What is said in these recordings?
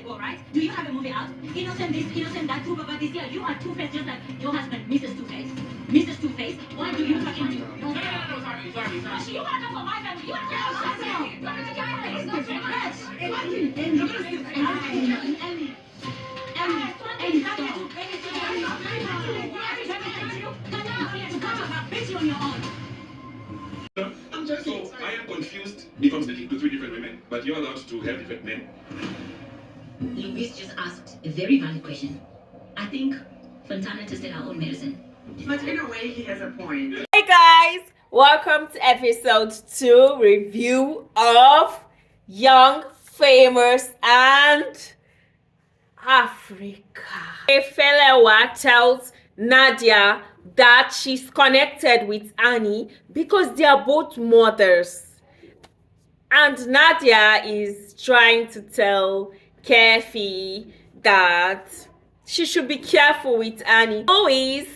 ago, right? Do you have a movie out? Innocent this, innocent that, two Baba this. Yeah, you are two-faced just like your husband, Mrs. Two-Face. Mrs. Two-Face, why do you fucking do? No, sorry. You wanna talk about my family? You wanna talk about my family? You wanna talk about my I'm just so I am confused if I'm speaking to three different women, but you're allowed to have different men. Louise just asked a very valid question. I think Fontana tested our own medicine. But in a way, he has a point. Hey guys, welcome to episode 2 review of Young, Famous and Africa. Efelewa tells Nadia that she's connected with Annie because they are both mothers. And Nadia is trying to tell Kefi that she should be careful with Annie. Louis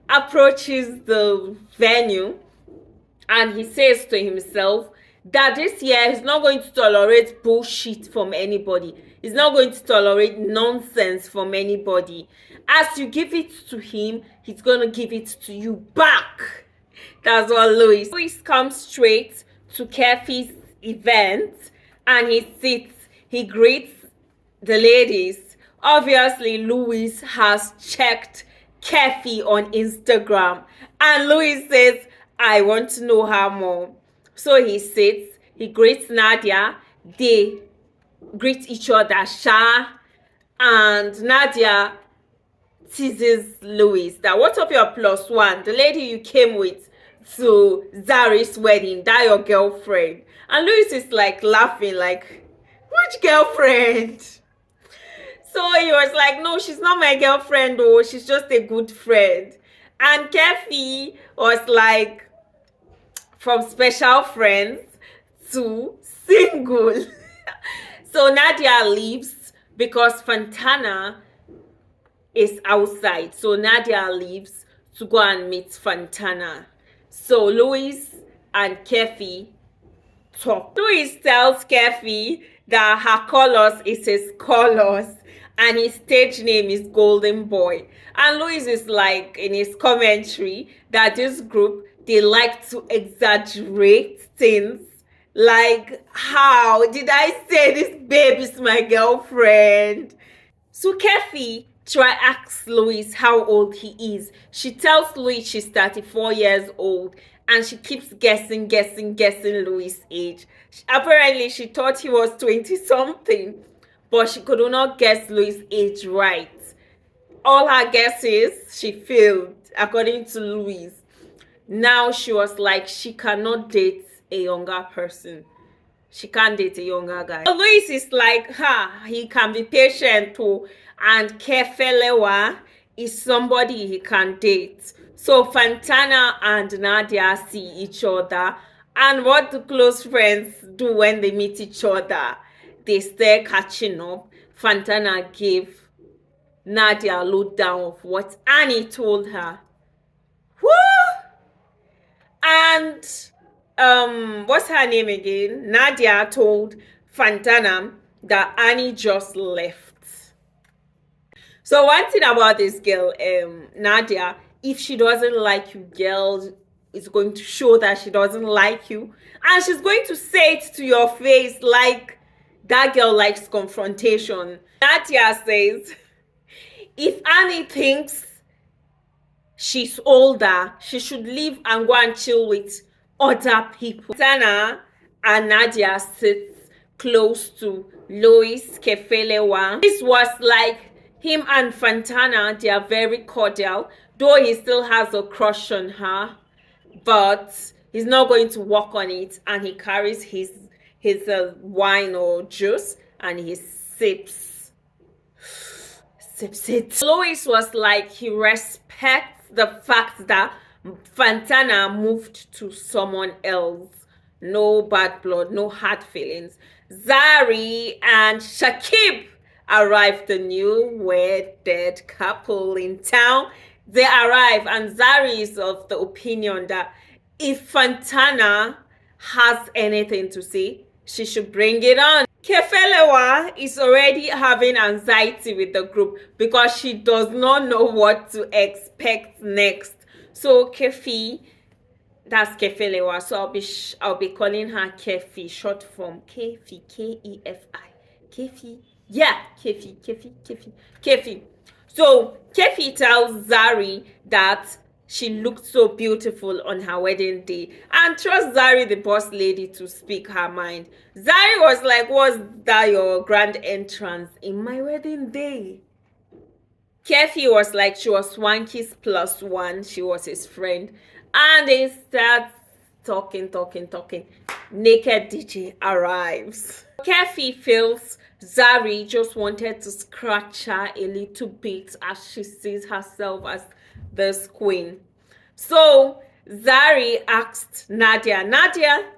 approaches the venue and he says to himself that this year he's not going to tolerate bullshit from anybody. He's not going to tolerate nonsense from anybody. As you give it to him, he's going to give it to you back. That's what Louis. Louis comes straight to Kefi's event and he sits, he greets the ladies. Obviously, Louis has checked Kefi on Instagram and Louis says, I want to know her more. So he sits, he greets Nadia, they greet each other, Sha, and Nadia teases Louis that what of your plus one, the lady you came with to Zari's wedding, that your girlfriend? And Louis is like laughing like, which girlfriend? So he was like, no, she's not my girlfriend though, she's just a good friend. And Kefi was like, from special friends to single. So Nadia leaves because Fontana is outside. So Nadia leaves to go and meet Fontana. So Louis and Kefi talk. Louis tells Kefi that her colors is his colors and his stage name is Golden Boy. And Louis is like in his commentary that this group, they like to exaggerate things. Like, how did I say this babe is my girlfriend? So Kefi asks Louis how old he is. She tells Louis she's 34 years old and she keeps guessing Louis' age. Apparently, she thought he was 20-something, but she could not guess Louis' age right. All her guesses, she failed, according to Louis. Now she was like, she cannot date a younger person. She can't date a younger guy. So Louis is like, he can be patient too. And Kefelewa is somebody he can date. So Fontana and Nadia see each other. And what do close friends do when they meet each other? They start catching up. Fontana gave Nadia a lowdown of what Annie told her. Woo! And what's her name again? Nadia told Fontana that Annie just left. So one thing about this girl, Nadia, if she doesn't like you, girl, is going to show that she doesn't like you. And she's going to say it to your face like that girl likes confrontation. Nadia says, if Annie thinks she's older, she should leave and go and chill with other people. Fontana and Nadia sit close to Louis Kefelewa. This was like him and Fontana, they are very cordial, though he still has a crush on her, but he's not going to work on it, and he carries his wine or juice and he sips it. Louis was like, he respects the fact that Fontana moved to someone else. No bad blood, no hard feelings. Zari and Shakib arrived, the new wedded couple in town. They arrive and Zari is of the opinion that if Fontana has anything to say, she should bring it on. Kefelewa is already having anxiety with the group because she does not know what to expect next. So Kefi, that's Kefelewa. So I'll be calling her Kefi, short form Kefi, Kefi. Kefi. Yeah, Kefi. So Kefi tells Zari that she looked so beautiful on her wedding day and trusts Zari, the boss lady, to speak her mind. Zari was like, was that your grand entrance in my wedding day? Kefi was like, she was Swanky's plus one. She was his friend. And they start talking. Naked DJ arrives. Kefi feels Zari just wanted to scratch her a little bit as she sees herself as this queen. So Zari asked Nadia,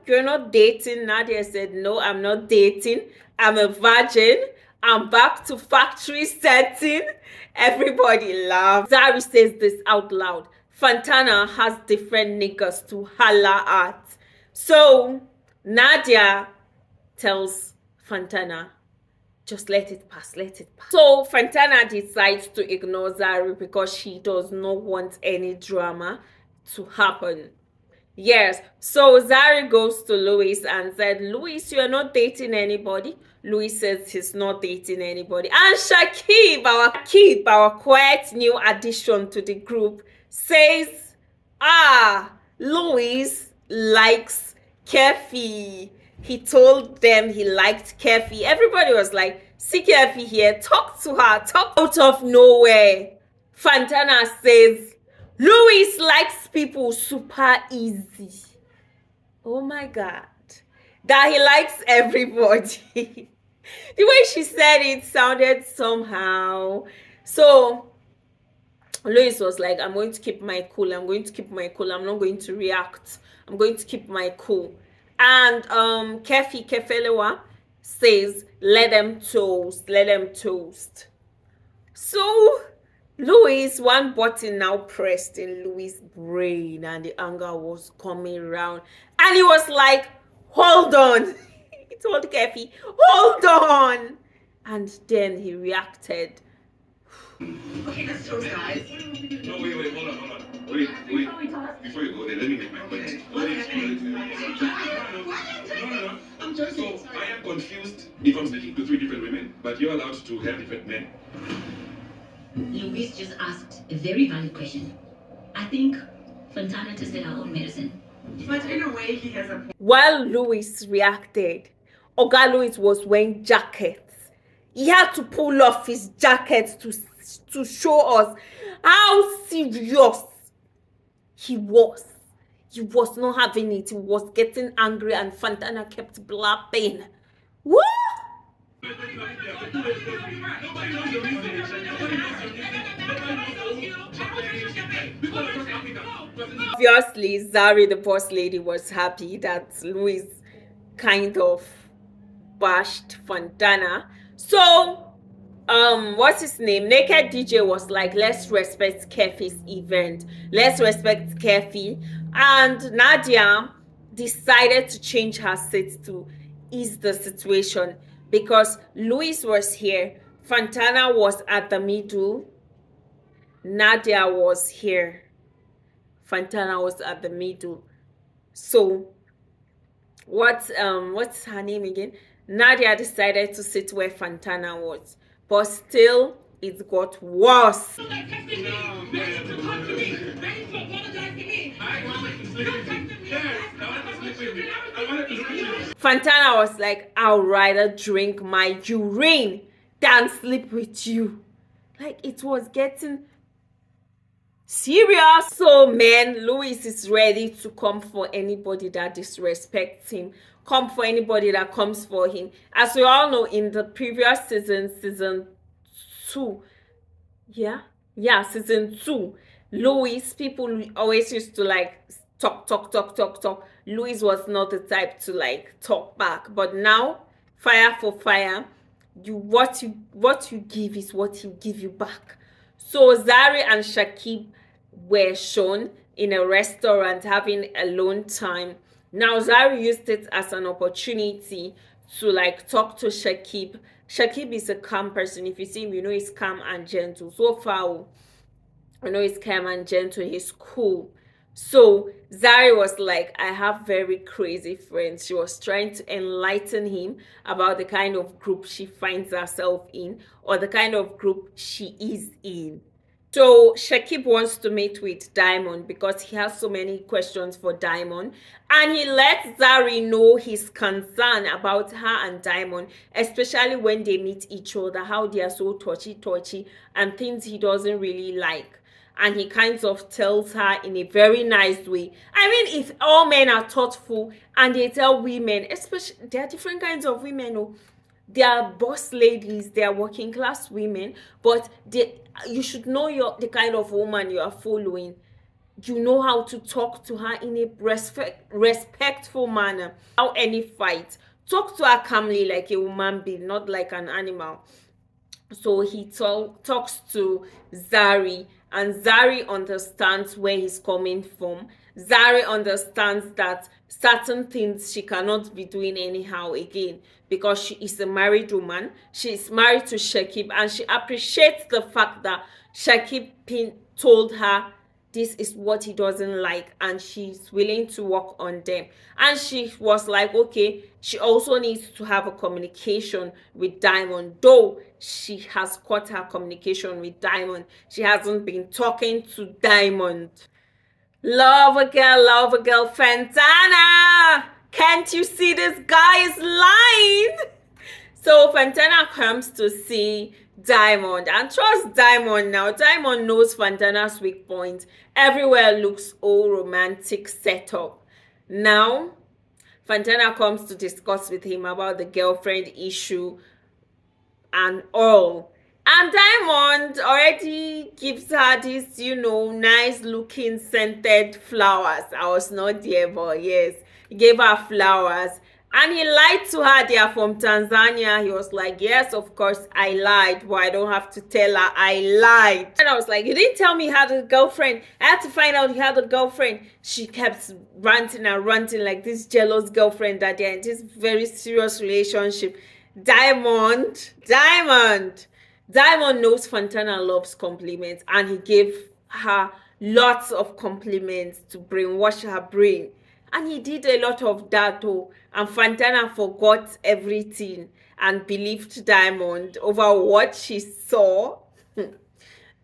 you're not dating? Nadia said, no, I'm not dating. I'm a virgin. I'm back to factory setting. Everybody laughed. Zari says this out loud. Fantana has different niggas to holla at. So Nadia tells Fantana, just let it pass. So Fantana decides to ignore Zari because she does not want any drama to happen. Yes, so Zari goes to Louis and said, Louis, you're not dating anybody. Louis says he's not dating anybody. And Shakib, our quiet new addition to the group, says, Louis likes Kefi. He told them he liked Kefi. Everybody was like, see Kefi here, talk to her, talk out of nowhere. Fantana says, Louis likes people super easy. Oh my God. That he likes everybody. The way she said it sounded somehow. So Louis was like, I'm going to keep my cool. I'm not going to react. I'm going to keep my cool. And Kefelewa says, let them toast. So Louis, one button now pressed in Louis' brain and the anger was coming around. And he was like, hold on. He told Kefi, hold on. And then he reacted. Okay, that's so guys. No, wait, hold on. Wait. Before you go there, let me make my point. No. I'm joking. So, I am confused if I'm speaking to three different women, but you're allowed to have different men. Louise just asked a very valid question. I think Fontana tested her own medicine. But in a way, he has a point. While Louis reacted, Oga Louis was wearing jackets. He had to pull off his jacket to show us how serious he was. He was not having it. He was getting angry and Fontana kept blabbing. What? Obviously, Zari, the boss lady, was happy that Louis kind of bashed Fontana. So, what's his name? Naked DJ was like, let's respect Kefi's event. Let's respect Kefi. And Nadia decided to change her seat to ease the situation because Louis was here. Fontana was at the middle. Nadia was here. Fontana was at the middle. So what's her name again? Nadia decided to sit where Fontana was. But still it got worse. Fontana was like, I'll rather drink my urine than sleep with you. Like, it was getting serious. So, man, Louis is ready to come for anybody that disrespects him. Come for anybody that comes for him. As we all know, in the previous season 2, season 2, Louis, people always used to like talk. Louis was not the type to like talk back. But now, fire for fire, what you give is what he'll give you back. So Zari and Shakib were shown in a restaurant having alone time. Now Zari used it as an opportunity to like talk to Shakib. Shakib is a calm person. If you see him, you know he's calm and gentle. So far, I know he's calm and gentle. He's cool. So Zari was like, I have very crazy friends. She was trying to enlighten him about the kind of group she finds herself in or the kind of group she is in. So Shakib wants to meet with Diamond because he has so many questions for Diamond, and he lets Zari know his concern about her and Diamond, especially when they meet each other, how they are so touchy and things he doesn't really like. And he kind of tells her in a very nice way. I mean, if all men are thoughtful and they tell women, especially there are different kinds of women, oh, they are boss ladies, they are working class women, but you should know the kind of woman you are following. You know how to talk to her in a respectful manner. Without any fight, talk to her calmly like a woman being, not like an animal. So he talks to Zari, and Zari understands where he's coming from. Zari understands that certain things she cannot be doing anyhow again because she is a married woman. She is married to Shakib, and she appreciates the fact that Shakib told her this is what he doesn't like, and she's willing to work on them. And she was like, okay, she also needs to have a communication with Diamond, though she has cut her communication with Diamond. She hasn't been talking to Diamond. Love a girl, Fantana. Can't you see this guy is lying? So Fantana comes to see Diamond and trust Diamond now. Diamond knows Fantana's weak point. Everywhere looks all romantic setup. Now, Fantana comes to discuss with him about the girlfriend issue and all. And Diamond already gives her this, nice looking scented flowers. I was not there, but yes, he gave her flowers. And he lied to her they are from Tanzania. He was like, yes, of course, I lied, but I don't have to tell her I lied. And I was like, you didn't tell me you had a girlfriend. I had to find out you had a girlfriend. She kept ranting and ranting like this jealous girlfriend that they're in this very serious relationship. Diamond knows Fantana loves compliments, and he gave her lots of compliments to brainwash her brain. And he did a lot of that too. And Fantana forgot everything and believed Diamond over what she saw.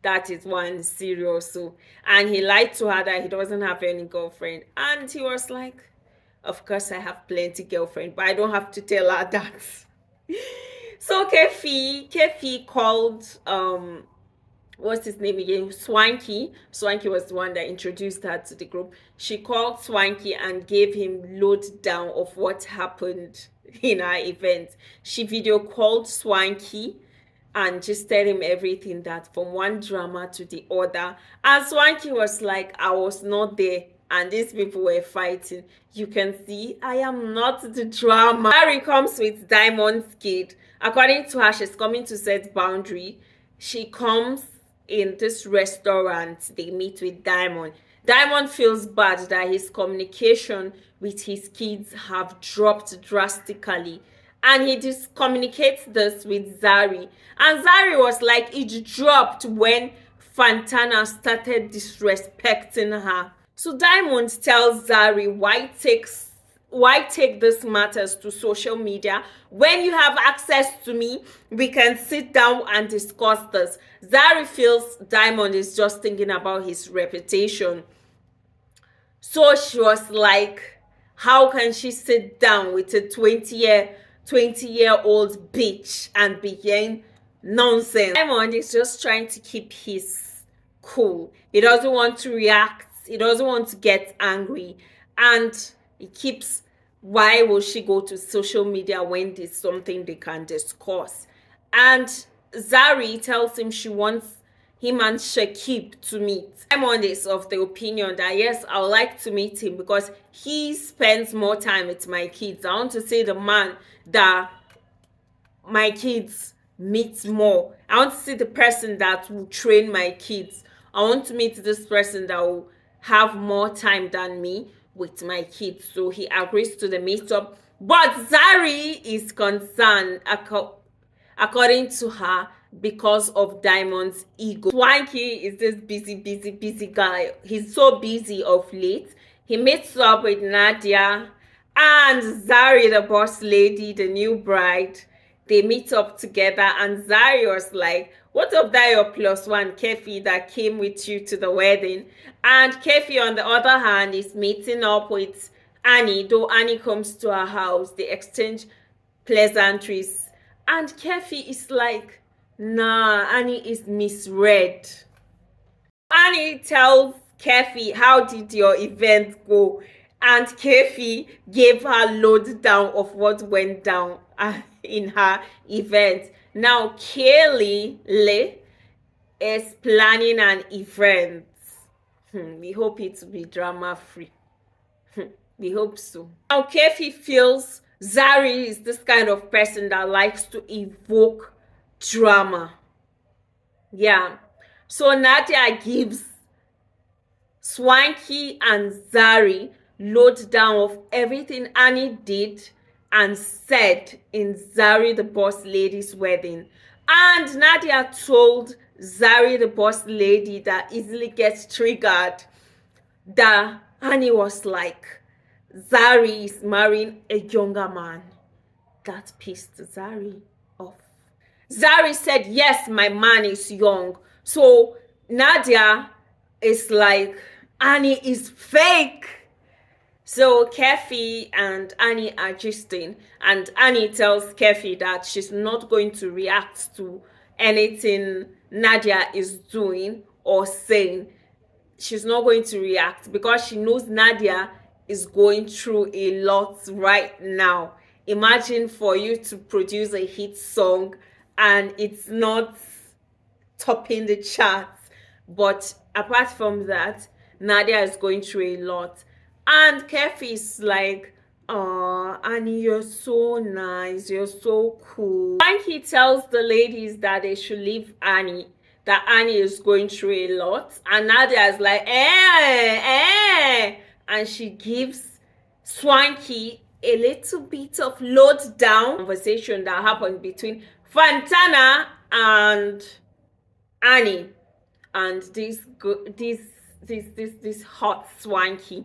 That is one serious. So, and he lied to her that he doesn't have any girlfriend. And he was like, of course I have plenty girlfriend, but I don't have to tell her that. So Kefi called what's his name again? Swanky. Swanky was the one that introduced her to the group. She called Swanky and gave him lowdown of what happened in our event. She video called Swanky and just tell him everything, that from one drama to the other. And Swanky was like, I was not there and these people were fighting. You can see I am not the drama. Zari comes with Diamond's kid. According to her, she's coming to set boundary. She comes in this restaurant. They meet with Diamond. Diamond feels bad that his communication with his kids have dropped drastically. And he just communicates this with Zari. And Zari was like, it dropped when Fantana started disrespecting her. So Diamond tells Zari why take these matters to social media when you have access to me. We can sit down and discuss this. Zari feels Diamond is just thinking about his reputation. So she was like, how can she sit down with a 20-year-old bitch and begin nonsense? Diamond is just trying to keep his cool. He doesn't want to react. He doesn't want to get angry. And he keeps, why will she go to social media when there's something they can discuss? And Zari tells him she wants him and Shakib to meet. Diamond is of the opinion that yes, I would like to meet him because he spends more time with my kids. I want to say the man that my kids meet more. I want to see the person that will train my kids. I want to meet this person that will have more time than me with my kids. So he agrees to the meetup. But Zari is concerned, according to her, because of Diamond's ego. Swanky is this busy guy. He's so busy of late. He meets up with Nadia and Zari, the boss lady, the new bride. They meet up together, and Zari was like, what of that your plus one, Kefi, that came with you to the wedding? And Kefi, on the other hand, is meeting up with Annie, though Annie comes to her house. They exchange pleasantries. And Kefi is like, nah, Annie is misread. Annie tells Kefi, how did your event go? And Kefi gave her lowdown of what went down in her event. Now, Kaylee is planning an event. We hope it will be drama free. We hope so. Now, Kefi feels Zari is this kind of person that likes to evoke drama. Yeah. So Nadia gives Swanky and Zari lowdown of everything Annie did and said in Zari the boss lady's wedding. And Nadia told Zari the boss lady that easily gets triggered that Annie was like, Zari is marrying a younger man. That pissed Zari off. Zari said, yes, my man is young. So Nadia is like, Annie is fake. So Kefi and Annie are gisting, and Annie tells Kefi that she's not going to react to anything Nadia is doing or saying. She's not going to react because she knows Nadia is going through a lot right now. Imagine for you to produce a hit song and it's not topping the charts. But apart from that, Nadia is going through a lot. And Kefi is like, oh, Annie, you're so nice. You're so cool. And he tells the ladies that they should leave Annie, that Annie is going through a lot. And Nadia is like, and she gives Swanky a little bit of load down conversation that happened between Fantana and Annie and this hot Swanky.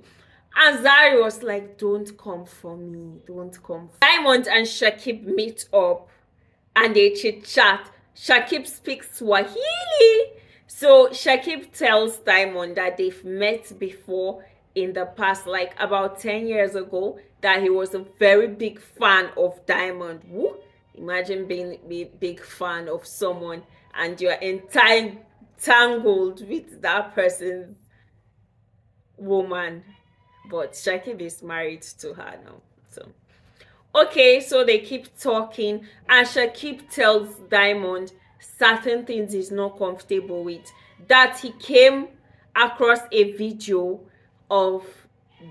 And Zari was like, don't come for me, don't come. Diamond and Shakib meet up and they chit chat. Shakib speaks Swahili. So Shakib tells Diamond that they've met before in the past, like about 10 years ago, that he was a very big fan of Diamond. Woo? Imagine being a big fan of someone and you're entangled with that person's woman. But Shakib is married to her now. So okay, so they keep talking and Shakib tells Diamond certain things he's not comfortable with. That he came across a video of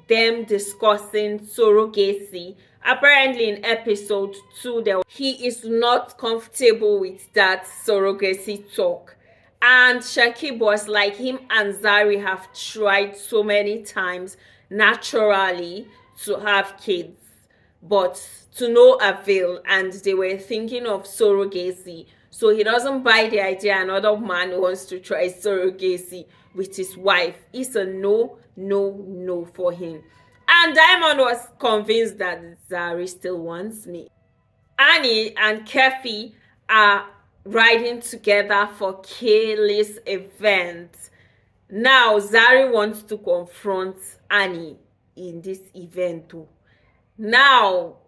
them discussing surrogacy. Apparently in episode 2, he is not comfortable with that surrogacy talk. And Shakib was like, him and Zari have tried so many times naturally to have kids, but to no avail, and they were thinking of surrogacy. So he doesn't buy the idea another man wants to try surrogacy with his wife. It's a no for him. And Diamond was convinced that Zari still wants me. Annie and Kefi are riding together for Kaylee's event. Now Zari wants to confront Annie in this event too. Now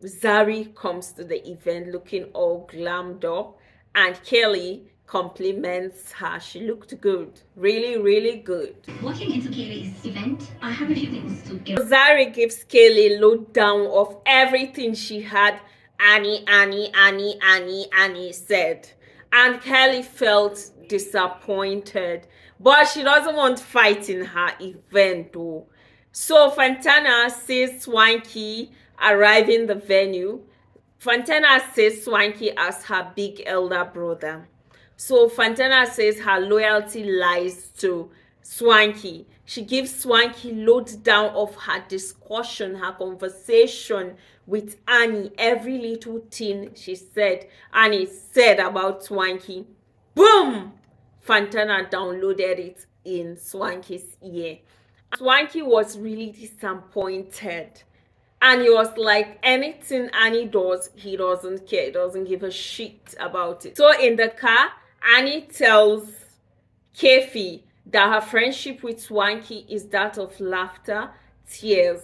Zari comes to the event looking all glammed up and Kaylee compliments her. She looked good. Really good. Walking into Kaylee's event, I have a few things to give. Zari gives Kaylee lowdown of everything she had Annie said. And Kaylee felt disappointed. But she doesn't want fight in her event though. So Fantana sees Swanky arriving the venue. Fantana says Swanky as her big elder brother. So Fantana says her loyalty lies to Swanky. She gives Swanky load down of her discussion, her conversation with Annie. Every little thing Annie said about Swanky, boom! Fantana downloaded it in Swanky's ear. Swanky was really disappointed. And he was like, anything Annie does, he doesn't care. He doesn't give a shit about it. So in the car, Annie tells Kefi that her friendship with Swanky is that of laughter, tears,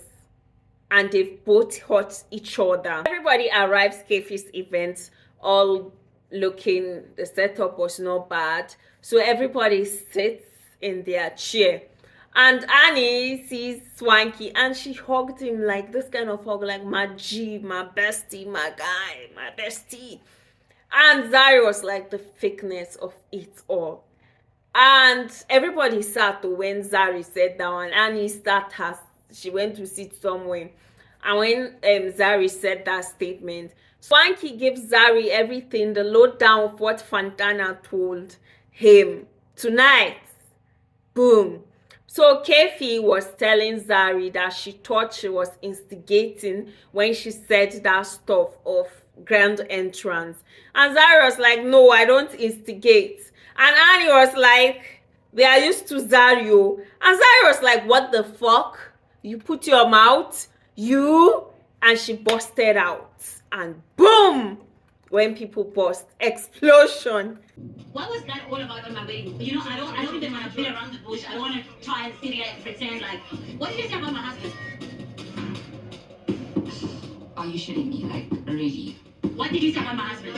and they've both hurt each other. Everybody arrives Kefi's event all looking, the setup was not bad. So everybody sits in their chair. And Annie sees Swanky and she hugged him like this kind of hug, like my G, my bestie, my guy, my bestie. And Zari was like the fakeness of it all. And everybody sat when Zari sat down and Annie sat her, she went to sit somewhere. And when Zari said that statement, Swanky gives Zari everything, the lowdown of what Fantana told him tonight. Boom. So Kefi was telling Zari that she thought she was instigating when she said that stuff of grand entrance. And Zari was like, no, I don't instigate. And Annie was like, they are used to Zario. And Zari was like, what the fuck? You put your mouth? You? And she busted out. And boom! When people burst, explosion. What was that all about on my wedding? You know, I don't even want to beat around the bush. I don't want to try and sit here and pretend like, what did you say about my husband? Are you shitting me? Like, really? What did you say about my husband?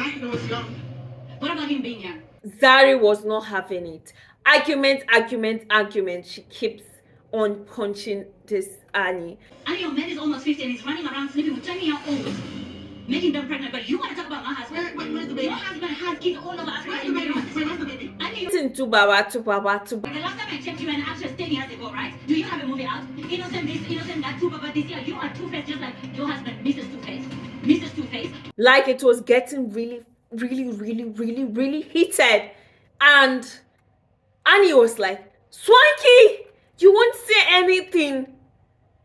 What about him being here? Zari was not having it. Argument. She keeps on punching this Annie. Annie, your man is almost 50 and he's running around sleeping with 20-year-olds. Making them pregnant, but you want to talk about my husband? Where's the baby? Your husband has kids all over us. Where's the baby? Where's the baby? Listen to Baba. The last time I checked you an actress 10 years ago, right? Do you have a movie out? Innocent this, innocent that, Baba this year. You are two-faced just like your husband, Mrs. Two-Face. Mrs. Two-Face. Like it was getting really heated. And Annie was like, Swanky, you won't say anything.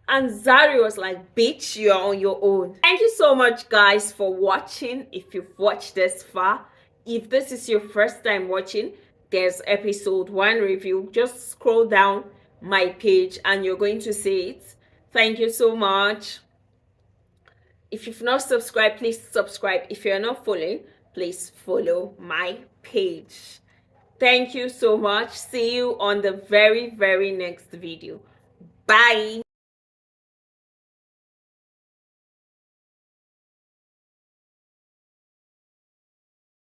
And Zari was like, bitch, you're on your own. Thank you so much, guys, for watching. If you've watched this far, if this is your first time watching, there's episode 1 review. Just scroll down my page and you're going to see it. Thank you so much. If you've not subscribed, please subscribe. If you're not following, please follow my page. Thank you so much. See you on the very next video. Bye.